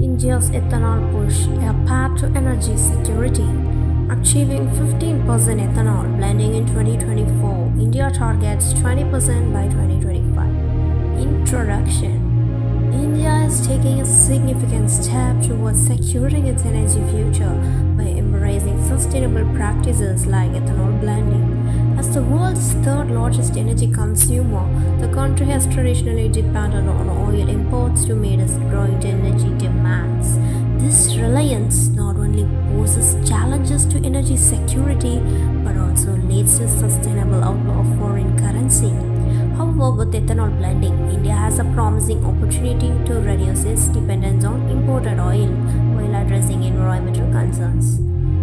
India's ethanol push, a path to energy security. Achieving 15% ethanol blending in 2024, India targets 20% by 2025. Introduction. India is taking a significant step towards securing its energy future by embracing sustainable practices like ethanol blending. As the world's third largest energy consumer, the country has traditionally depended on oil imports to meet its growing energy demands. This reliance not only poses challenges to energy security but also leads to sustainable outflow of foreign currency. However, with ethanol blending, India has a promising opportunity to reduce its dependence on imported oil while addressing environmental concerns.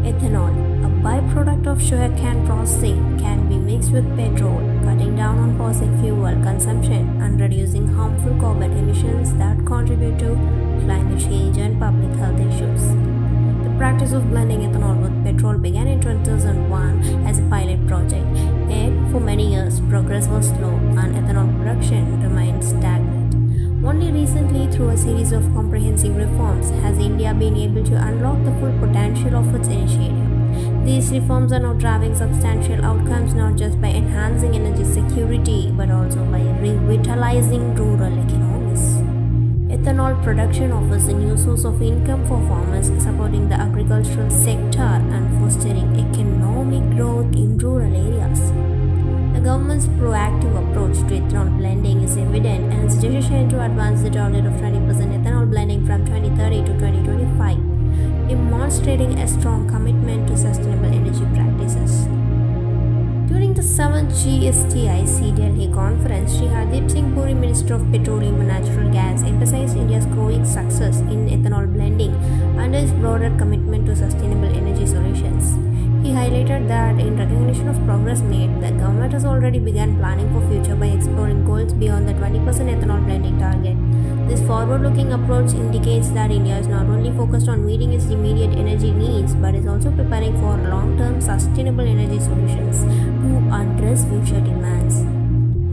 Ethanol, a byproduct of sugarcane processing, can be mixed with petrol, cutting down on fossil fuel consumption and reducing harmful carbon emissions that contribute to climate change and public health issues. The practice of blending ethanol with petrol began in 2001 as a pilot project, yet for many years progress was slow and ethanol production remained stagnant. Only recently, through a series of comprehensive reforms, has India been able to unlock the full potential of its initiative. These reforms are now driving substantial outcomes not just by enhancing energy security but also by revitalizing rural economies. Ethanol production offers a new source of income for farmers, supporting the agricultural sector and fostering economic growth in rural areas. The government's proactive approach to ethanol blending is evident in its decision to advance the target of 20% ethanol blending from 2030 to 2025, demonstrating a strong commitment to sustainable energy practices. During the 7th GSTIC Delhi conference, Shri Hardeep Singh Puri, Minister of Petroleum and Natural Gas, emphasized India's growing success in ethanol blending and its broader commitment to sustainable energy solutions. He highlighted that in recognition of progress made, the government has already begun planning for future by exploring goals beyond the 20% ethanol blending target. This forward-looking approach indicates that India is not only focused on meeting its immediate energy needs but is also preparing for long-term sustainable energy solutions to address future demands.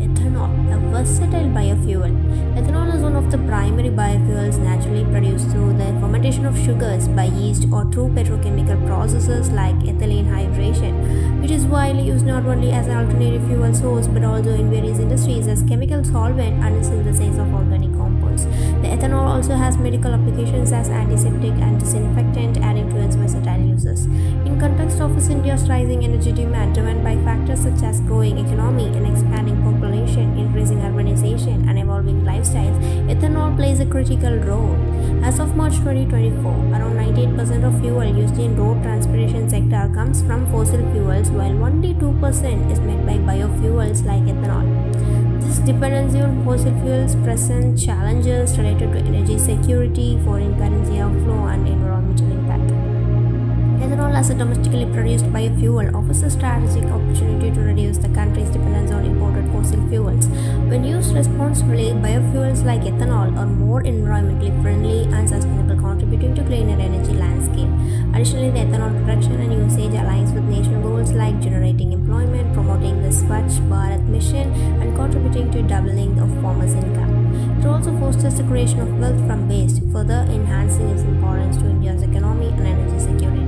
Ethanol, a versatile biofuel. Ethanol is one of the primary biofuels naturally produced through the fermentation of sugars by yeast or through petrochemical processes like ethylene hydration, which is widely used not only as an alternative fuel source but also in various industries as chemical solvent and synthesis of organic compounds. The ethanol also has medical applications as antiseptic and disinfectant, adding to its versatile uses. In context of India's rising energy demand driven by factors such as growing economy and expanding population, increasing urbanization, and evolving lifestyles, ethanol plays a critical role. As of March 2024, around 98% of fuel used in road transportation sector comes from fossil fuels, while only 2% is made by biofuels like ethanol. This dependency on fossil fuels presents challenges related to energy security, foreign currency outflow, and environmental impact. Ethanol as a domestically produced biofuel offers a strategic opportunity to reduce the country's dependence on imported fossil fuels. When used responsibly, biofuels like ethanol are more environmentally friendly and sustainable, contributing to cleaner energy landscape. Additionally, the ethanol production and usage aligns with national goals like generating employment, promoting the Swachh Bharat mission, and contributing to doubling of farmers' income. It also fosters the creation of wealth from waste, further enhancing its importance to India's economy and energy security.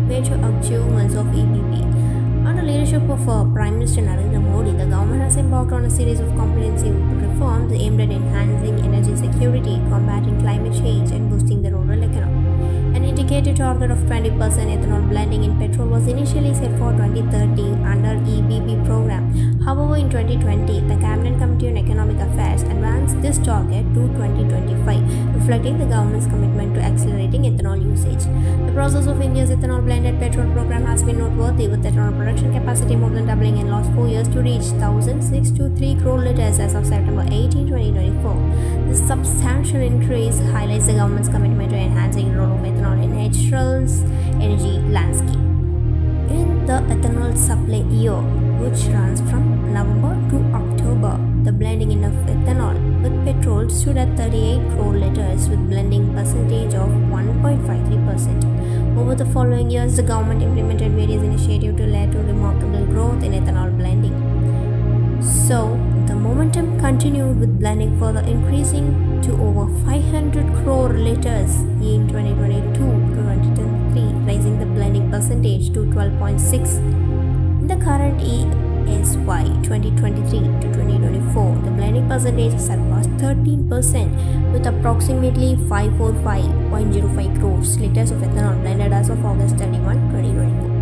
Major achievements of EBP. Under leadership of Prime Minister Narendra Modi, the government has embarked on a series of comprehensive reforms aimed at enhancing energy security, combating climate change, and boosting the rural economy. An indicated target of 20% ethanol blending in petrol was initially set for 2030 under EBP program. However, in 2020, the Cabinet Committee on Economic Affairs advanced this target to 2025, reflecting the government's commitment to accelerating ethanol usage. The process of India's ethanol blended petrol program has been noteworthy, with ethanol production capacity more than doubling in the last 4 years to reach 1,623 crore liters as of September 18, 2024. This substantial increase highlights the government's commitment to enhancing the role of ethanol in Israel's energy landscape. In the ethanol supply year, which runs from November to October, the blending in of ethanol with petrol stood at 38 crore liters with blending percentage of 1.53%. Over the following years, the government implemented various initiatives to lead to remarkable growth in ethanol blending. So, the momentum continued with blending further increasing to over 500 crore liters in 2022 to 2023, raising the blending percentage to 12.6. In the current ESY 2023 to 2024, the blending percentage surpassed 13% with approximately 545.05 crores liters of ethanol blended as of August 31, 2024.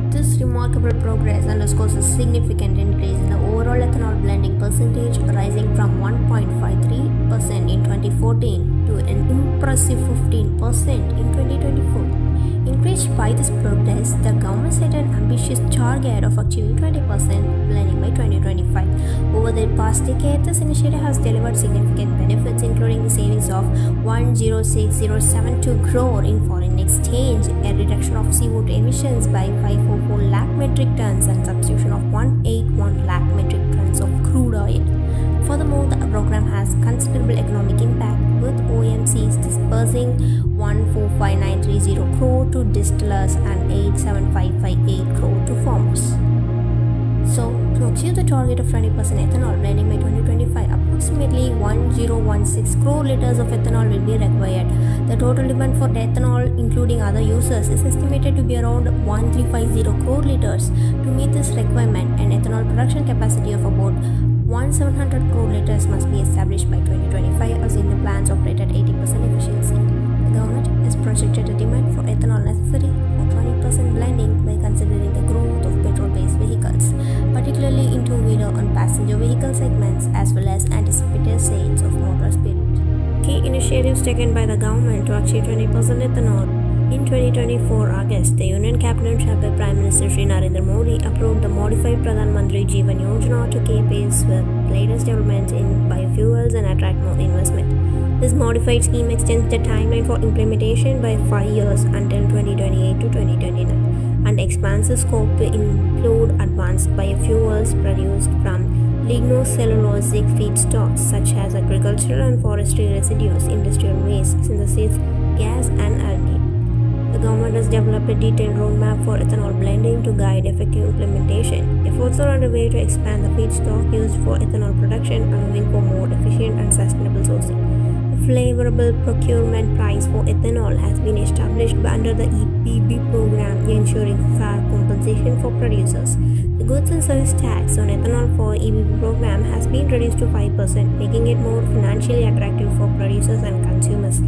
This remarkable progress underscores a significant increase in the overall ethanol blending percentage, rising from 1.53% in 2014 to an impressive 15% in 2024. Encouraged by this progress, the government set an ambitious target of achieving 20% blending by 2025. Over the past decade, this initiative has delivered significant benefits, including the savings of 1,06072 crore in foreign exchange, a reduction of CO2 emissions by 544 lakh metric tons, and substitution of 181 lakh metric tons of crude oil. Furthermore, the program has considerable economic impact, with OMCs dispersing 145,930 crore to distillers and 87,558 crore to farmers. So, to achieve the target of 20% ethanol blending by 2025, approximately 1016 crore liters of ethanol will be required. The total demand for ethanol, including other uses, is estimated to be around 1350 crore liters. To meet this requirement, an ethanol production capacity of about 1700 crore liters must be established by 2025, as in the plants operate at 80% efficiency. The government has projected a demand for ethanol necessary for 20% blending by considering the growth of petrol-based vehicles, particularly in two-wheeler and passenger vehicle segments, as well as anticipated sales of motor spirit. Key initiatives taken by the government to achieve 20% ethanol. In 2024 August, the Union Cabinet chaired by Prime Minister Shri Narendra Modi approved the modified Pradhan Mantri Jeevan Yojana to keep pace with latest developments in biofuels and attract more investment. This modified scheme extends the timeline for implementation by 5 years until 2028 to 2029 and expands the scope to include advanced biofuels produced from lignocellulosic feedstocks such as agricultural and forestry residues, industrial waste, synthesis, gas, and algae. The government has developed a detailed roadmap for ethanol blending to guide effective implementation. Efforts are underway to expand the feedstock used for ethanol production, allowing for more efficient and sustainable sourcing. A favorable procurement price for ethanol has been established under the EPB program, ensuring fair compensation for producers. The goods and service tax on ethanol for EPB program has been reduced to 5%, making it more financially attractive for producers and consumers.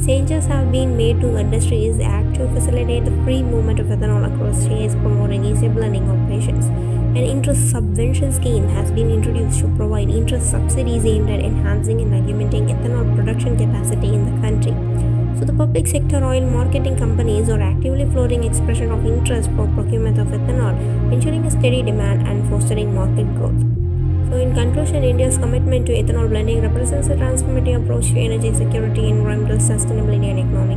Changes have been made to Industries Act to facilitate the free movement of ethanol across states, promoting easier blending operations. An interest subvention scheme has been introduced to provide interest subsidies aimed at enhancing and augmenting ethanol production capacity in the country. So, the public sector oil marketing companies are actively floating expression of interest for procurement of ethanol, ensuring a steady demand and fostering market growth. So, in conclusion, India's commitment to ethanol blending represents a transformative approach to energy security, environmental sustainability, and economic